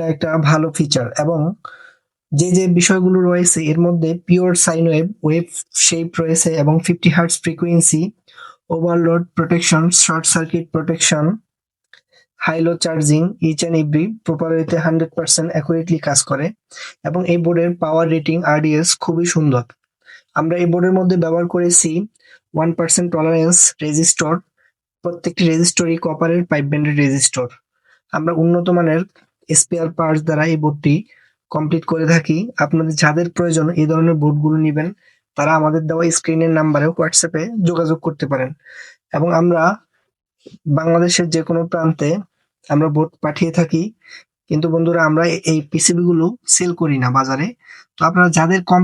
একটা ভালো ফিচার। এবং যে বিষয়গুলো রয়েছে এর মধ্যে পিওর সাইন ওয়েভ শেপ রয়েছে এবং 50 hertz frequency, overload protection, short circuit protection, high low charging, each and every proper ওয়েতে 100% অ্যাকুরেটলি কাজ করে। এবং এই বোর্ডের পাওয়ার রেটিং আরডিএস খুবই সুন্দর। আমরা এই বোর্ডের মধ্যে ব্যবহার করেছি 1% টলারেন্স রেজিস্টর, প্রত্যেকটি রেজিস্টরই কপারের পাইপ ব্যান্ডের রেজিস্টর। আমরা উন্নত মানের স্পেয়ার পার্টস দ্বারা এই বোর্ডটি কমপ্লিট করে থাকি। আপনাদের যাদের প্রয়োজন এই ধরনের বোর্ডগুলো নিবেন তারা আমাদের দেওয়া স্ক্রিনের নাম্বারে হোয়াটসঅ্যাপে যোগাযোগ করতে পারেন। এবং আমরা বাংলাদেশের যে কোনো প্রান্তে আমরা বোর্ড পাঠিয়ে থাকি। কিন্তু বন্ধুরা আমরা এই পিসিবি গুলো সেল করি না বাজারে। তো আপনারা যাদের কম